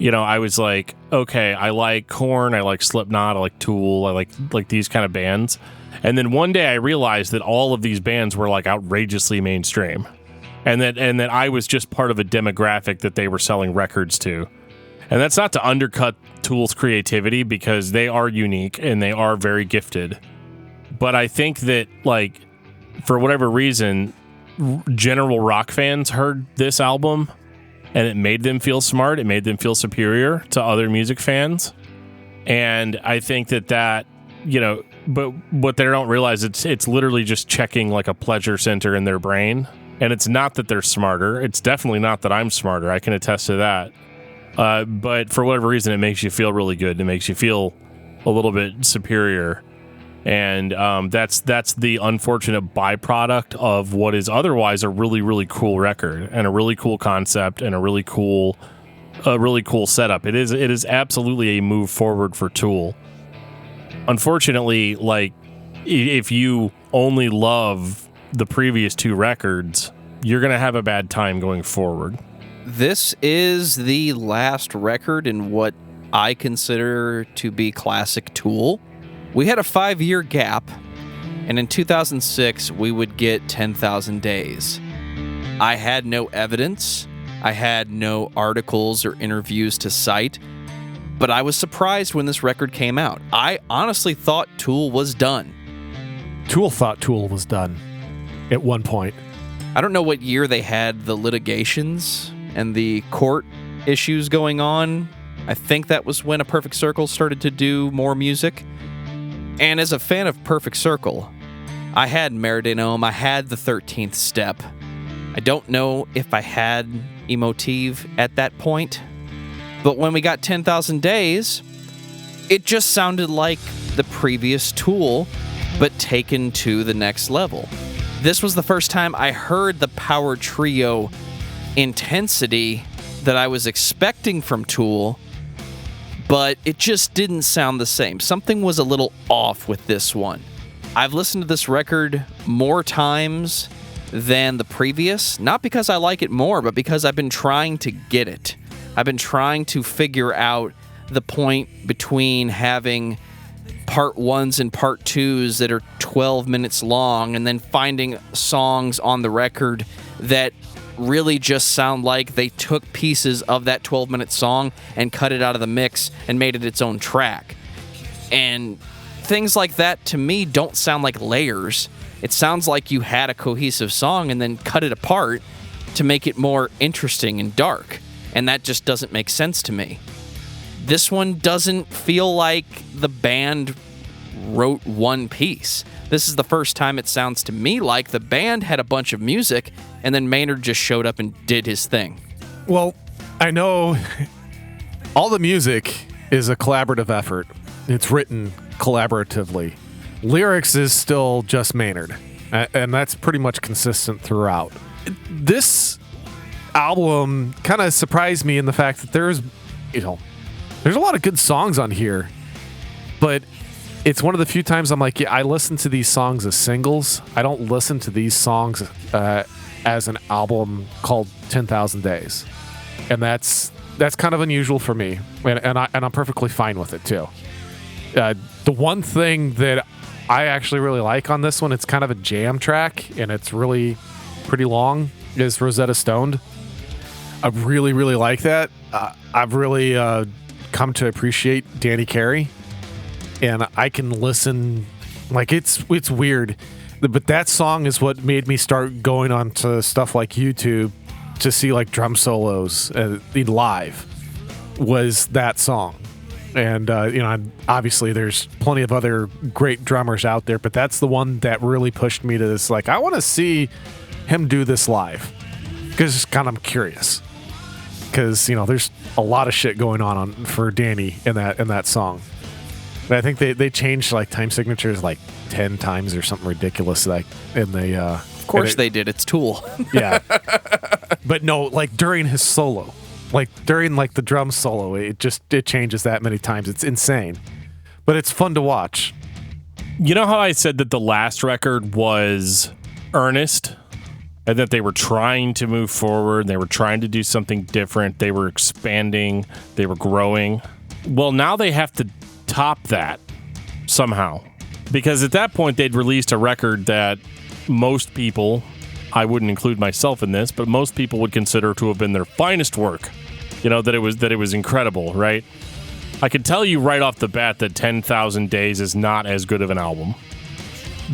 I was like, okay, I like Korn, I like Slipknot, I like Tool, I like these kind of bands. And then one day I realized that all of these bands were like outrageously mainstream. And that I was just part of a demographic that they were selling records to. And that's not to undercut Tool's creativity, because they are unique and they are very gifted. But I think that, like, for whatever reason, general rock fans heard this album and it made them feel smart. It made them feel superior to other music fans. And I think that, but what they don't realize, it's literally just checking like a pleasure center in their brain. And it's not that they're smarter. It's definitely not that I'm smarter. I can attest to that. But for whatever reason, it makes you feel really good. It makes you feel a little bit superior. And that's the unfortunate byproduct of what is otherwise a really, really cool record and a really cool concept and a really cool setup. It is absolutely a move forward for Tool. Unfortunately, like, if you only love the previous two records, you're going to have a bad time going forward.
This is the last record in what I consider to be classic Tool. We had a 5-year gap, and in 2006, we would get 10,000 Days. I had no evidence. I had no articles or interviews to cite, but I was surprised when this record came out. I honestly thought Tool was done.
Tool thought Tool was done at one point.
I don't know what year they had the litigations and the court issues going on. I think that was when A Perfect Circle started to do more music. And as a fan of Perfect Circle, I had Meridinome, I had the 13th Step. I don't know if I had Emotive at that point, but when we got 10,000 Days, it just sounded like the previous Tool, but taken to the next level. This was the first time I heard the power trio intensity that I was expecting from Tool, but it just didn't sound the same. Something was a little off with this one. I've listened to this record more times than the previous, not because I like it more, but because I've been trying to get it. I've been trying to figure out the point between having part 1s and part 2s that are 12 minutes long, and then finding songs on the record that really just sound like they took pieces of that 12-minute song and cut it out of the mix and made it its own track. And things like that, to me, don't sound like layers. It sounds like you had a cohesive song and then cut it apart to make it more interesting and dark. And that just doesn't make sense to me. This one doesn't feel like the band wrote one piece. This is the first time it sounds to me like the band had a bunch of music and then Maynard just showed up and did his thing.
Well, I know all the music is a collaborative effort. It's written collaboratively. Lyrics is still just Maynard, and that's pretty much consistent throughout. This album kind of surprised me in the fact that there's a lot of good songs on here, but it's one of the few times I'm like, yeah, I listen to these songs as singles. I don't listen to these songs as an album called 10,000 Days. And that's kind of unusual for me. And I'm perfectly fine with it too. The one thing that I actually really like on this one, it's kind of a jam track and it's really pretty long, is Rosetta Stoned. I really, really like that. I've really come to appreciate Danny Carey. And I can listen, like, it's weird, but that song is what made me start going on to stuff like YouTube to see like drum solos live, was that song. And obviously there's plenty of other great drummers out there, but that's the one that really pushed me to this. Like, I want to see him do this live because I'm curious. Because there's a lot of shit going on for Danny in that song. I think they changed like time signatures like 10 times or something ridiculous. Like, and they
of course they did. It's Tool.
Yeah, but no, like during his solo, like during like the drum solo, it changes that many times. It's insane, but it's fun to watch.
You know how I said that the last record was earnest and that they were trying to move forward. They were trying to do something different. They were expanding. They were growing. Well, now they have to top that somehow. Because at that point, they'd released a record that most people, I wouldn't include myself in this, but most people would consider to have been their finest work. You know, that it was incredible, right? I can tell you right off the bat that 10,000 Days is not as good of an album.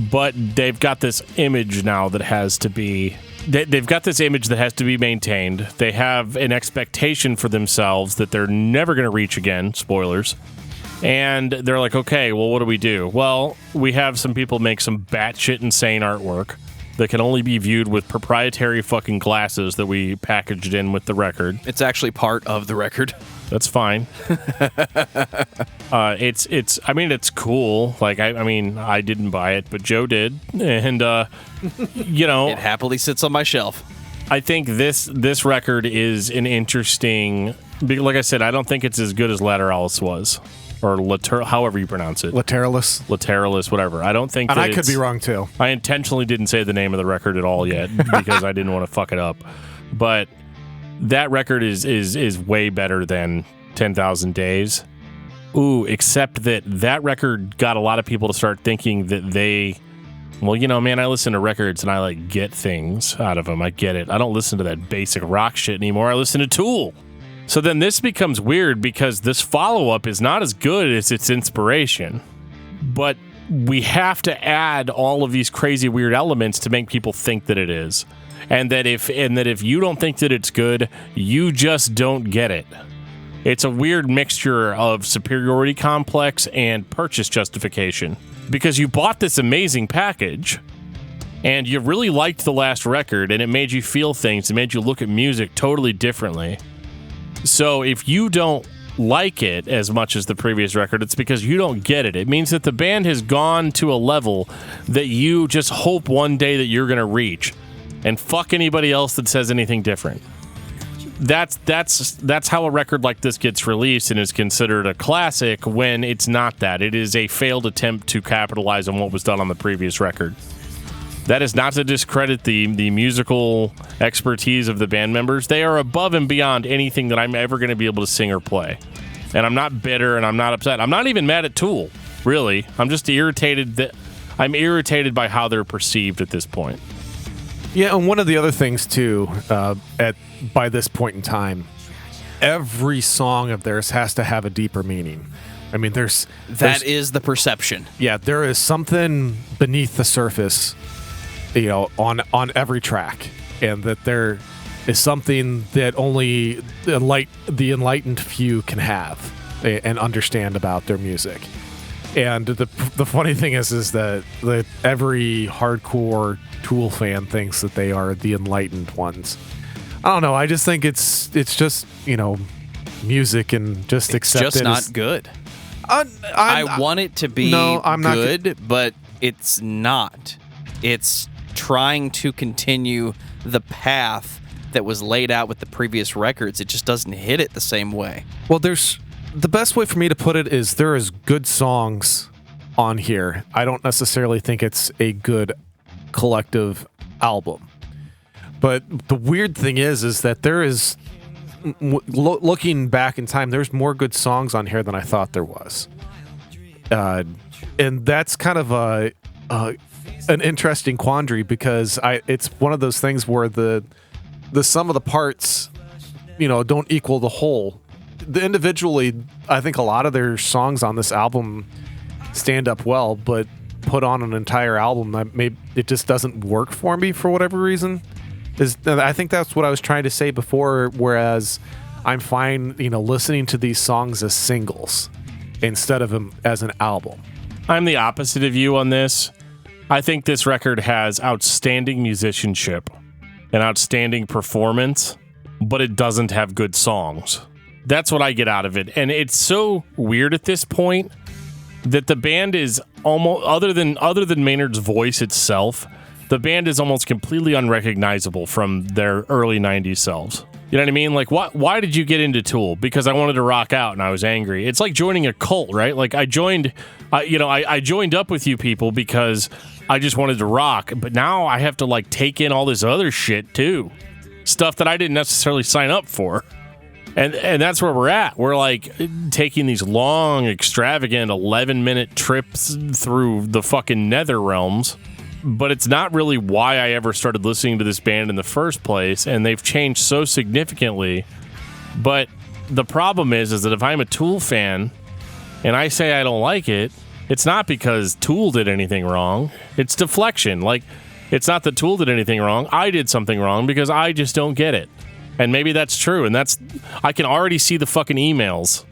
But they've got this image now that has to be... They've got this image that has to be maintained. They have an expectation for themselves that they're never going to reach again. Spoilers. And they're like, okay, well, what do we do? Well, we have some people make some batshit insane artwork that can only be viewed with proprietary fucking glasses that we packaged in with the record.
It's actually part of the record.
That's fine. It's cool. Like, I mean, I didn't buy it, but Joe did. And, you know.
It happily sits on my shelf.
I think this record is an interesting, like I said, I don't think it's as good as Lateralis was. Or however you pronounce it.
Lateralis,
whatever. I don't think
and I could be wrong, too.
I intentionally didn't say the name of the record at all yet because I didn't want to fuck it up. But that record is way better than 10,000 Days. Ooh, except that record got a lot of people to start thinking that they... Well, you know, man, I listen to records and I, like, get things out of them. I get it. I don't listen to that basic rock shit anymore. I listen to Tool. So then this becomes weird because this follow-up is not as good as its inspiration. But we have to add all of these crazy weird elements to make people think that it is. And that if you don't think that it's good, you just don't get it. It's a weird mixture of superiority complex and purchase justification. Because you bought this amazing package and you really liked the last record and it made you feel things. It made you look at music totally differently. So if you don't like it as much as the previous record, it's because you don't get it. It means that the band has gone to a level that you just hope one day that you're going to reach. And fuck anybody else that says anything different. That's how a record like this gets released and is considered a classic when it's not that. It is a failed attempt to capitalize on what was done on the previous record. That is not to discredit the musical expertise of the band members. They are above and beyond anything that I'm ever going to be able to sing or play. And I'm not bitter and I'm not upset. I'm not even mad at Tool, really. I'm just irritated by how they're perceived at this point.
Yeah, and one of the other things, too, by this point in time, every song of theirs has to have a deeper meaning. I mean,
that is the perception.
Yeah, there is something beneath the surface, you know, on every track, and that there is something that only the enlightened few can have and understand about their music. And the funny thing is that every hardcore Tool fan thinks that they are the enlightened ones. I don't know. I just think it's just, you know, music and just accept it.
It's just not good. I want it to be good, but it's not. It's trying to continue the path that was laid out with the previous records. It just doesn't hit it the same way.
Well, the best way for me to put it is there is good songs on here. I don't necessarily think it's a good collective album. But the weird thing is that there is, looking back in time, there's more good songs on here than I thought there was. And that's kind of an interesting quandary because it's one of those things where the sum of the parts, you know, don't equal the whole. Individually, I think a lot of their songs on this album stand up well, but put on an entire album, it just doesn't work for me for whatever reason. I think that's what I was trying to say before, whereas I'm fine, you know, listening to these songs as singles instead of them as an album.
I'm the opposite of you on this. I think this record has outstanding musicianship and outstanding performance, but it doesn't have good songs. That's what I get out of it. And it's so weird at this point that the band is almost, other than Maynard's voice itself, the band is almost completely unrecognizable from their early 90s selves. You know what I mean? Like, why did you get into Tool? Because I wanted to rock out and I was angry. It's like joining a cult, right? Like I joined up with you people because I just wanted to rock. But now I have to like take in all this other shit too. Stuff that I didn't necessarily sign up for. And that's where we're at. We're like taking these long, extravagant 11-minute trips through the fucking nether realms. But it's not really why I ever started listening to this band in the first place. And they've changed so significantly. But the problem is that if I'm a Tool fan and I say I don't like it, it's not because Tool did anything wrong. It's deflection. Like, it's not that Tool did anything wrong. I did something wrong because I just don't get it. And maybe that's true. And I can already see the fucking emails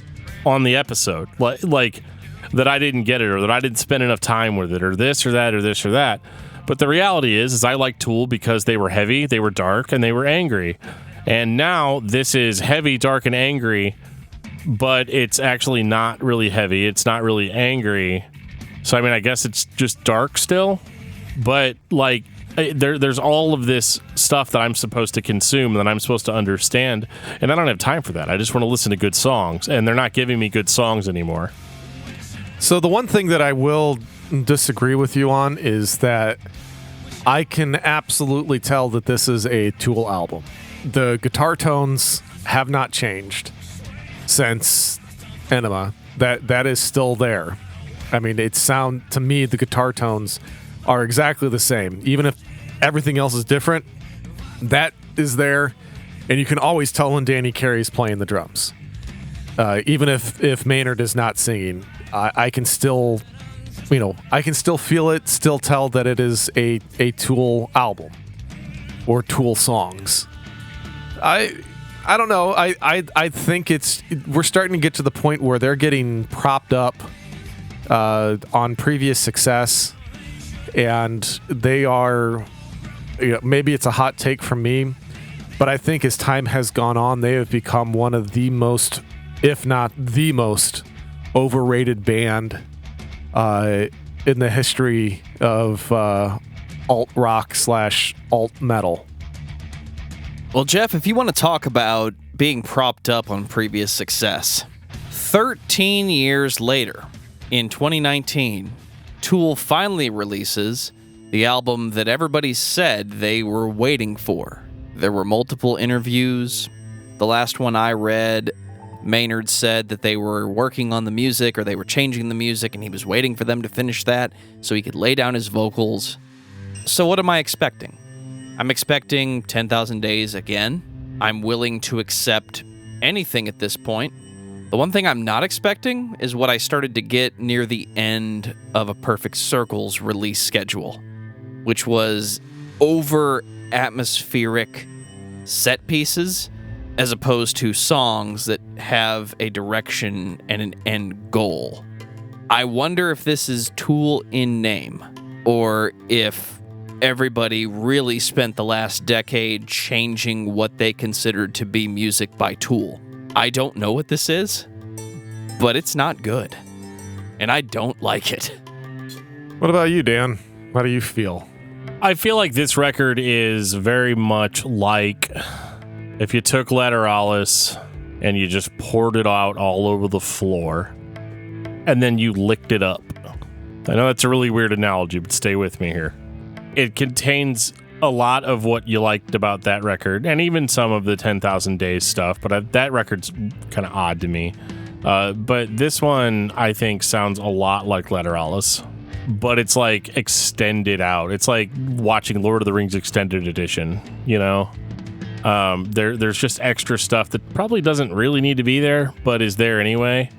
on the episode. Like that I didn't get it, or that I didn't spend enough time with it, or this or that, or this or that. But the reality is I like Tool because they were heavy, they were dark, and they were angry. And now this is heavy, dark, and angry, but it's actually not really heavy. It's not really angry. So, I mean, I guess it's just dark still. But, like, there's all of this stuff that I'm supposed to consume, that I'm supposed to understand, and I don't have time for that. I just want to listen to good songs, and they're not giving me good songs anymore.
So the one thing that I will disagree with you on is that I can absolutely tell that this is a Tool album. The guitar tones have not changed since Enema. That is still there. I mean, to me, the guitar tones are exactly the same. Even if everything else is different, that is there, and you can always tell when Danny Carey's playing the drums. Even if Maynard is not singing, I can still, feel it, still tell that it is a Tool album or Tool songs. I don't know. I think we're starting to get to the point where they're getting propped up on previous success. And they are, maybe it's a hot take from me, but I think as time has gone on, they have become one of the most, if not the most, overrated band in the history of alt rock / alt metal.
Well, Geoff, if you want to talk about being propped up on previous success, 13 years later, in 2019, Tool finally releases the album that everybody said they were waiting for. There were multiple interviews. The last one I read, Maynard said that they were working on the music, or they were changing the music, and he was waiting for them to finish that so he could lay down his vocals. So what am I expecting? I'm expecting 10,000 Days again. I'm willing to accept anything at this point. The one thing I'm not expecting is what I started to get near the end of A Perfect Circle's release schedule, which was over-atmospheric set pieces as opposed to songs that have a direction and an end goal. I wonder if this is Tool in name, or if everybody really spent the last decade changing what they considered to be music by Tool. I don't know what this is, but it's not good, and I don't like it.
What about you, Dan? How do you feel?
I feel like this record is very much like if you took Lateralis and you just poured it out all over the floor, and then you licked it up. I know that's a really weird analogy, but stay with me here. It contains a lot of what you liked about that record, and even some of the 10,000 Days stuff, but that record's kind of odd to me. But this one, I think, sounds a lot like Lateralis, but it's like extended out. It's like watching Lord of the Rings Extended Edition, you know? There's just extra stuff that probably doesn't really need to be there, but is there anyway.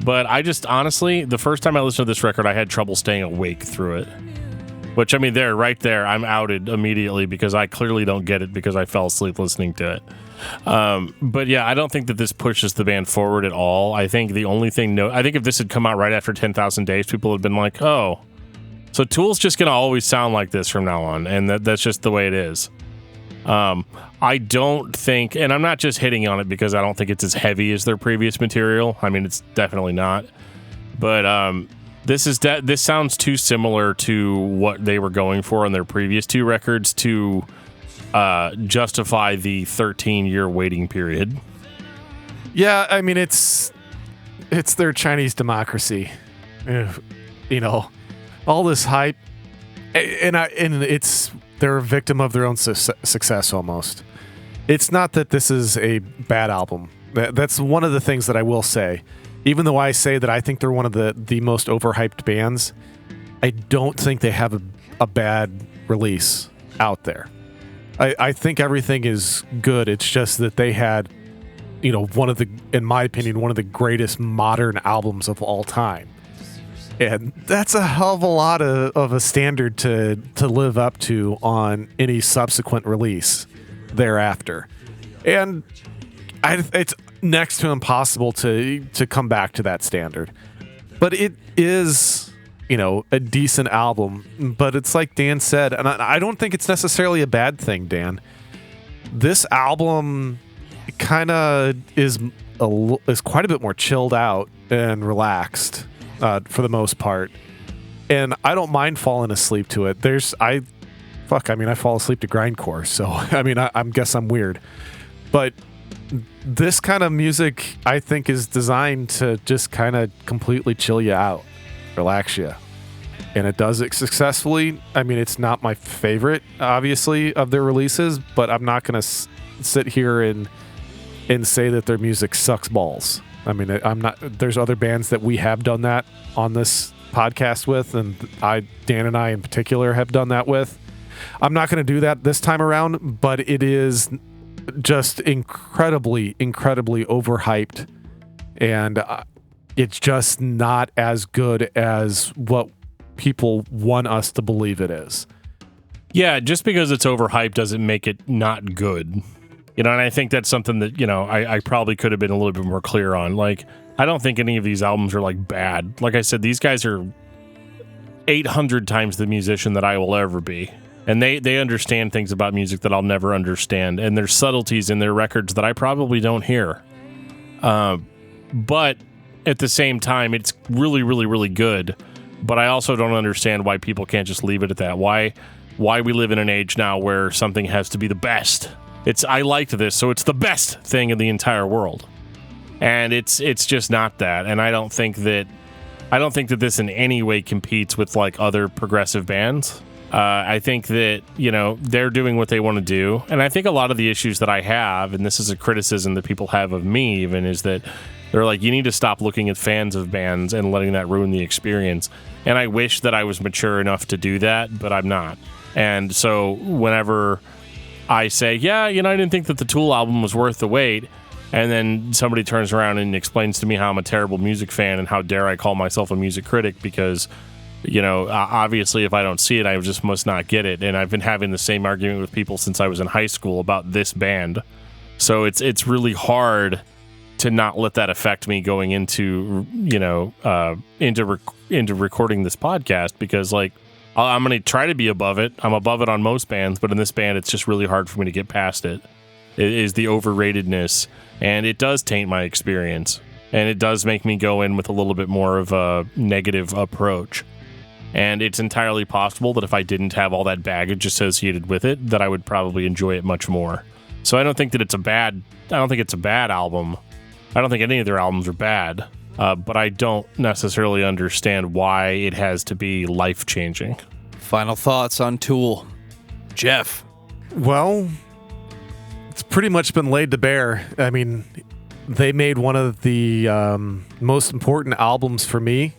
But I just, honestly, the first time I listened to this record, I had trouble staying awake through it. Which, I mean, right there, I'm outed immediately because I clearly don't get it because I fell asleep listening to it. But yeah, I don't think that this pushes the band forward at all. I think the only thing, I think if this had come out right after 10,000 Days, people would have been like, oh, so Tool's just going to always sound like this from now on. And that's just the way it is. I don't think, and I'm not just hitting on it because I don't think it's as heavy as their previous material. I mean, it's definitely not. But this sounds too similar to what they were going for on their previous two records to justify the 13-year waiting period.
Yeah, I mean, it's their Chinese democracy. You know, all this hype, And they're a victim of their own success almost. It's not that this is a bad album. That's one of the things that I will say. Even though I say that I think they're one of the most overhyped bands, I don't think they have a bad release out there. I think everything is good. It's just that they had, in my opinion, one of the greatest modern albums of all time. And that's a hell of a lot of a standard to live up to on any subsequent release thereafter. And it's next to impossible to come back to that standard. But it is, a decent album. But it's like Dan said, and I don't think it's necessarily a bad thing, Dan. This album kind of is quite a bit more chilled out and relaxed. For the most part, and I don't mind falling asleep to it. I fall asleep to grindcore, so I guess I'm weird, but this kind of music I think is designed to just kind of completely chill you out, relax you, and it does it successfully. It's not my favorite, obviously, of their releases, but I'm not gonna sit here and say that their music sucks balls. I'm not. There's other bands that we have done that on this podcast with, and Dan and I in particular have done that with. I'm not going to do that this time around, but it is just incredibly, incredibly overhyped, and it's just not as good as what people want us to believe it is.
Yeah, just because it's overhyped doesn't make it not good. And I think that's something that, I probably could have been a little bit more clear on. Like, I don't think any of these albums are, bad. Like I said, these guys are 800 times the musician that I will ever be. And they understand things about music that I'll never understand. And there's subtleties in their records that I probably don't hear. But at the same time, it's really, really, really good. But I also don't understand why people can't just leave it at that. Why we live in an age now where something has to be the best. I liked this, so it's the best thing in the entire world, and it's just not that. And I don't think that this in any way competes with other progressive bands. I think that they're doing what they want to do, and I think a lot of the issues that I have, and this is a criticism that people have of me, even, is that they're like, you need to stop looking at fans of bands and letting that ruin the experience. And I wish that I was mature enough to do that, but I'm not. And so whenever I say, I didn't think that the Tool album was worth the wait, and then somebody turns around and explains to me how I'm a terrible music fan and how dare I call myself a music critic because, obviously if I don't see it, I just must not get it. And I've been having the same argument with people since I was in high school about this band. So it's really hard to not let that affect me going into, into recording this podcast, because I'm going to try to be above it. I'm above it on most bands, but in this band, it's just really hard for me to get past it. It is the overratedness, and it does taint my experience, and it does make me go in with a little bit more of a negative approach. And it's entirely possible that if I didn't have all that baggage associated with it, that I would probably enjoy it much more. So I don't think it's a bad album. I don't think any of their albums are bad. But I don't necessarily understand why it has to be life-changing.
Final thoughts on Tool. Geoff.
Well, it's pretty much been laid to bear. They made one of the most important albums for me,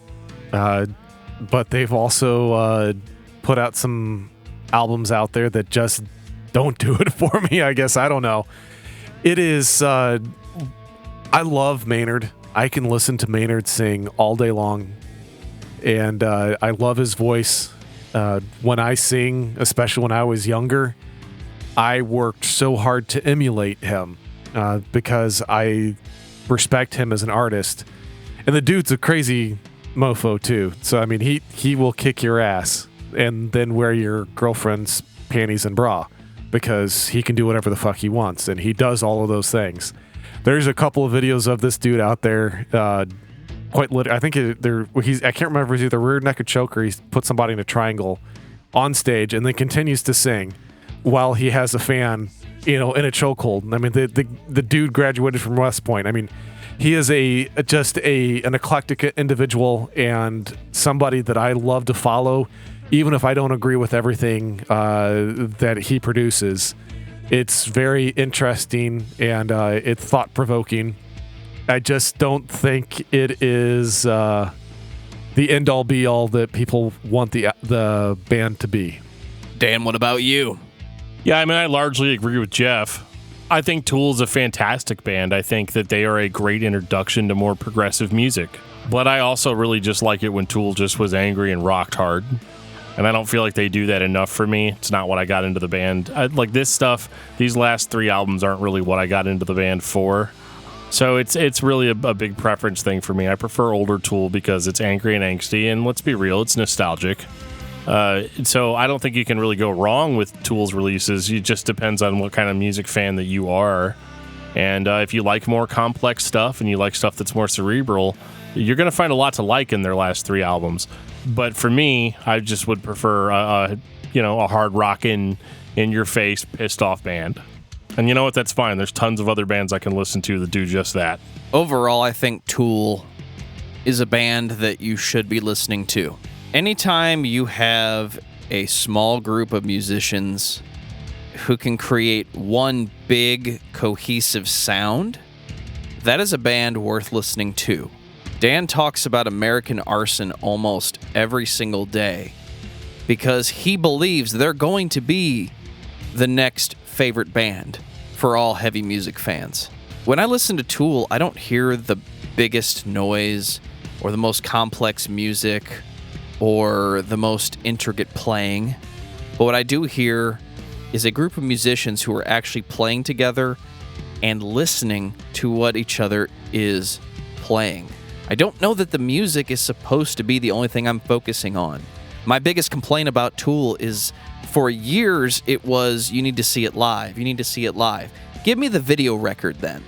but they've also put out some albums out there that just don't do it for me, I guess. I don't know. It is... I love Maynard. I can listen to Maynard sing all day long, and I love his voice. When I sing, especially when I was younger, I worked so hard to emulate him because I respect him as an artist. And the dude's a crazy mofo too. So he will kick your ass and then wear your girlfriend's panties and bra because he can do whatever the fuck he wants, and he does all of those things. There's a couple of videos of this dude out there, quite literally. I think I can't remember if it's either rear naked choke or he's put somebody in a triangle on stage and then continues to sing while he has a fan, in a chokehold. The dude graduated from West Point. He is an eclectic individual and somebody that I love to follow even if I don't agree with everything that he produces, it's very interesting and it's thought-provoking. I just don't think it is the end-all be-all that people want the band to be.
Dan, what about you?
Yeah, I mean, I largely agree with Geoff. I think Tool is a fantastic band. I think that they are a great introduction to more progressive music. But I also really just like it when Tool just was angry and rocked hard. And I don't feel like they do that enough for me. It's not what I got into the band. Like this stuff, these last 3 albums aren't really what I got into the band for. So it's really a big preference thing for me. I prefer older Tool because it's angry and angsty, and let's be real, it's nostalgic. So I don't think you can really go wrong with Tool's releases. It just depends on what kind of music fan that you are. And if you like more complex stuff and you like stuff that's more cerebral, you're going to find a lot to like in their last 3 albums. But for me, I just would prefer a hard rockin', in your face, pissed off band. And you know what? That's fine. There's tons of other bands I can listen to that do just that.
Overall, I think Tool is a band that you should be listening to. Anytime you have a small group of musicians who can create one big, cohesive sound, that is a band worth listening to. Dan talks about American Arson almost every single day because he believes they're going to be the next favorite band for all heavy music fans. When I listen to Tool, I don't hear the biggest noise or the most complex music or the most intricate playing. But what I do hear is a group of musicians who are actually playing together and listening to what each other is playing. I don't know that the music is supposed to be the only thing I'm focusing on. My biggest complaint about Tool is for years it was, you need to see it live. You need to see it live. Give me the video record then.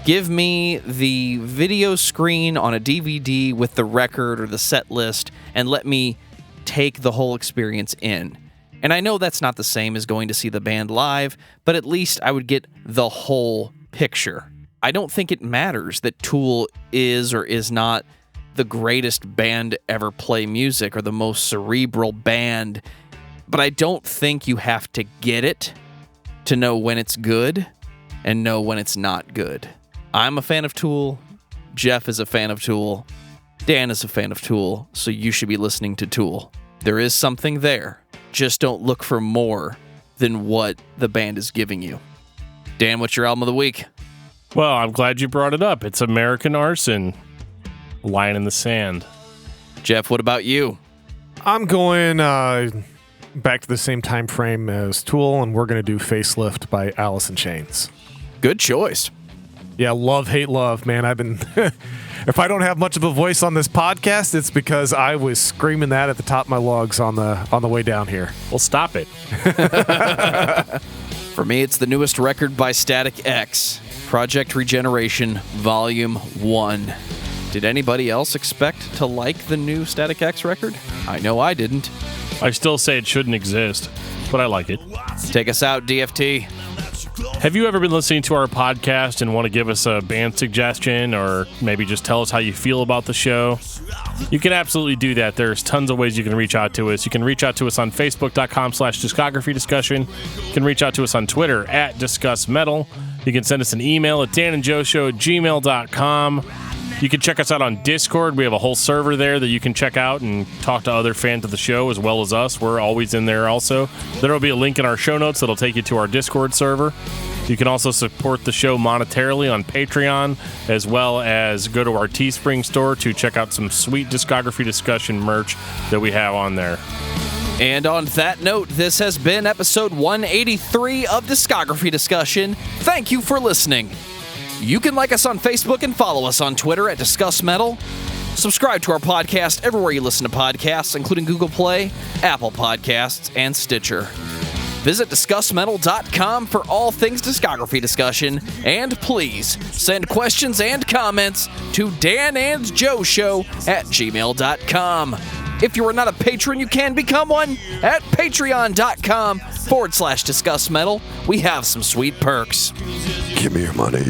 Give me the video screen on a DVD with the record or the set list and let me take the whole experience in. And I know that's not the same as going to see the band live, but at least I would get the whole picture. I don't think it matters that Tool is or is not the greatest band to ever play music or the most cerebral band, but I don't think you have to get it to know when it's good and know when it's not good. I'm a fan of Tool. Geoff is a fan of Tool. Dan is a fan of Tool, so you should be listening to Tool. There is something there. Just don't look for more than what the band is giving you. Dan, what's your album of the week?
Well, I'm glad you brought it up. It's American Arson, Line in the Sand.
Geoff, what about you?
I'm going back to the same time frame as Tool, and we're going to do Facelift by Alice in Chains.
Good choice.
Yeah, love, hate, love, man. I've been... If I don't have much of a voice on this podcast, it's because I was screaming that at the top of my lungs on the way down here.
Well, stop it.
For me, it's the newest record by Static X, Project Regeneration, Volume 1. Did anybody else expect to like the new Static X record? I know I didn't.
I still say it shouldn't exist, but I like it.
Take us out, DFT.
Have you ever been listening to our podcast and want to give us a band suggestion or maybe just tell us how you feel about the show? You can absolutely do that. There's tons of ways you can reach out to us. You can reach out to us on Facebook.com/discography discussion. You can reach out to us on Twitter @discussmetal. You can send us an email at danandjoeshow@gmail.com. You can check us out on Discord. We have a whole server there that you can check out and talk to other fans of the show as well as us. We're always in there also. There will be a link in our show notes that'll take you to our Discord server. You can also support the show monetarily on Patreon, as well as go to our Teespring store to check out some sweet discography discussion merch that we have on there.
And on that note, this has been episode 183 of Discography Discussion. Thank you for listening. You can like us on Facebook and follow us on Twitter @discussmetal. Subscribe to our podcast everywhere you listen to podcasts, including Google Play, Apple Podcasts, and Stitcher. Visit discussmetal.com for all things discography discussion, and please send questions and comments to danandjoeshow@gmail.com. If you are not a patron, you can become one at patreon.com/discussmetal. We have some sweet perks.
Give me your money.